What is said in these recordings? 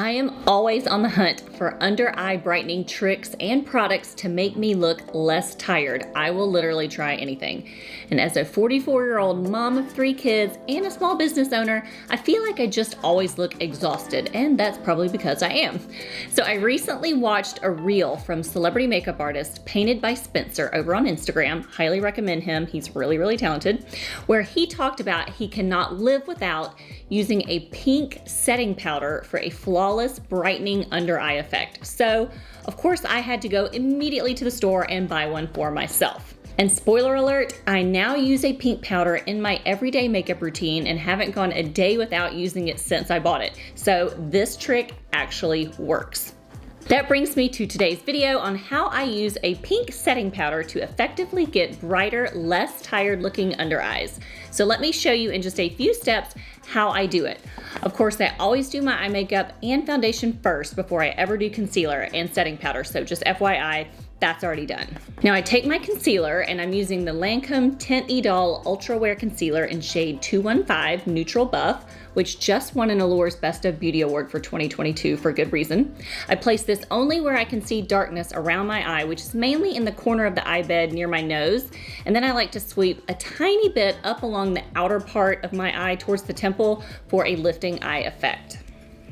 I am always on the hunt for under eye brightening tricks and products to make me look less tired. I will literally try anything. And as a 44-year-old mom of 3 kids and a small business owner, I feel like I just always look exhausted, and that's probably because I am. So I recently watched a reel from celebrity makeup artist Painted by Spencer over on Instagram. Highly recommend him. He's really, really talented. Where he talked about he cannot live without using a pink setting powder for a flawless brightening under eye effect. So, of course, I had to go immediately to the store and buy one for myself. And spoiler alert, I now use a pink powder in my everyday makeup routine and haven't gone a day without using it since I bought it. So this trick actually works. That brings me to today's video on how I use a pink setting powder to effectively get brighter, less tired looking under eyes. So let me show you in just a few steps how I do it. Of course, I always do my eye makeup and foundation first before I ever do concealer and setting powder. So just FYI, that's already done. Now I take my concealer and I'm using the Lancome Tint Idole Ultra Wear Concealer in shade 215 Neutral Buff, which just won an Allure's Best of Beauty Award for 2022 for good reason. I place this only where I can see darkness around my eye, which is mainly in the corner of the eye bed near my nose. And then I like to sweep a tiny bit up along the outer part of my eye towards the temple for a lifting eye effect.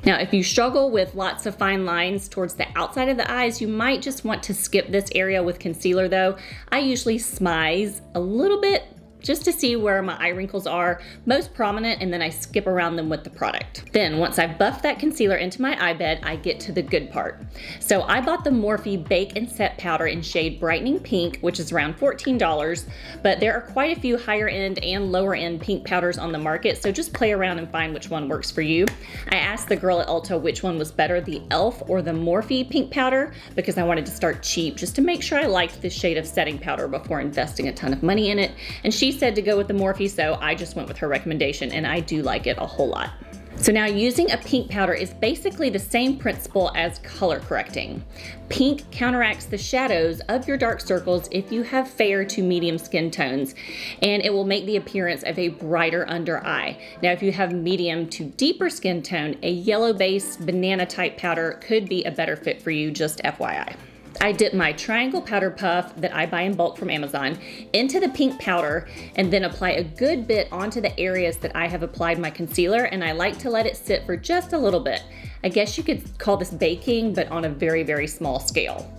Now, if you struggle with lots of fine lines towards the outside of the eyes, you might just want to skip this area with concealer though. I usually smize a little bit just to see where my eye wrinkles are most prominent, and then I skip around them with the product. Then once I've buffed that concealer into my eye bed, I get to the good part. So I bought the Morphe Bake and Set powder in shade Brightening Pink, which is around $14, but there are quite a few higher end and lower end pink powders on the market, so just play around and find which one works for you. I asked the girl at Ulta which one was better, the e.l.f. or the Morphe pink powder, because I wanted to start cheap just to make sure I liked this shade of setting powder before investing a ton of money in it, and she said to go with the Morphe, so I just went with her recommendation, and I do like it a whole lot. So now using a pink powder is basically the same principle as color correcting. Pink counteracts the shadows of your dark circles if you have fair to medium skin tones, and it will make the appearance of a brighter under eye. Now if you have medium to deeper skin tone, a yellow based banana type powder could be a better fit for you, just FYI. I dip my triangle powder puff that I buy in bulk from Amazon into the pink powder and then apply a good bit onto the areas that I have applied my concealer, and I like to let it sit for just a little bit. I guess you could call this baking, but on a very, very small scale.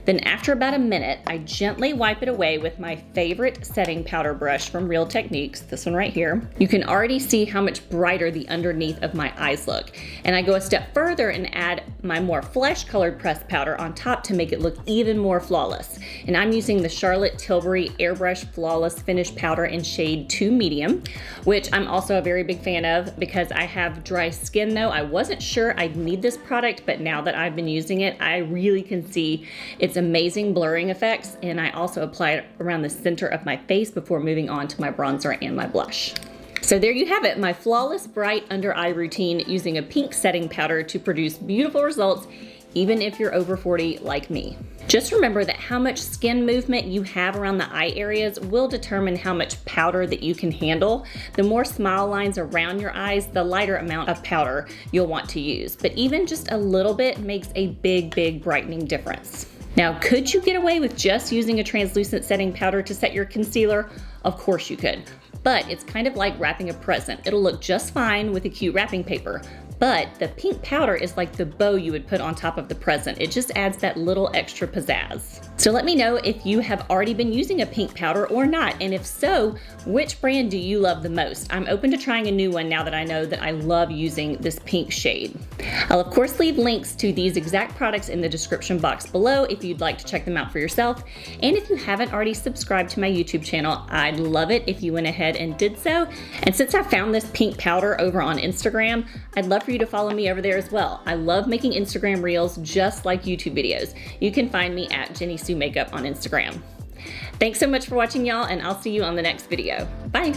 Then after about a minute, I gently wipe it away with my favorite setting powder brush from Real Techniques, this one right here. You can already see how much brighter the underneath of my eyes look. And I go a step further and add my more flesh colored pressed powder on top to make it look even more flawless. And I'm using the Charlotte Tilbury Airbrush Flawless Finish Powder in shade 2 Medium, which I'm also a very big fan of because I have dry skin though. I wasn't sure I'd need this product, but now that I've been using it, I really can see its amazing blurring effects, and I also apply it around the center of my face before moving on to my bronzer and my blush. So there you have it, my flawless bright under eye routine using a pink setting powder to produce beautiful results even if you're over 40 like me. Just remember that how much skin movement you have around the eye areas will determine how much powder that you can handle. The more smile lines around your eyes, the lighter amount of powder you'll want to use. But even just a little bit makes a big, big brightening difference. Now, could you get away with just using a translucent setting powder to set your concealer? Of course you could, but it's kind of like wrapping a present. It'll look just fine with a cute wrapping paper. But the pink powder is like the bow you would put on top of the present. It just adds that little extra pizzazz. So let me know if you have already been using a pink powder or not, and if so, which brand do you love the most? I'm open to trying a new one now that I know that I love using this pink shade. I'll of course leave links to these exact products in the description box below if you'd like to check them out for yourself. And if you haven't already subscribed to my YouTube channel, I'd love it if you went ahead and did so. And since I found this pink powder over on Instagram, I'd love for you to follow me over there as well. I love making Instagram reels just like YouTube videos. You can find me at JennySue Makeup on Instagram. Thanks so much for watching, y'all, and I'll see you on the next video. Bye.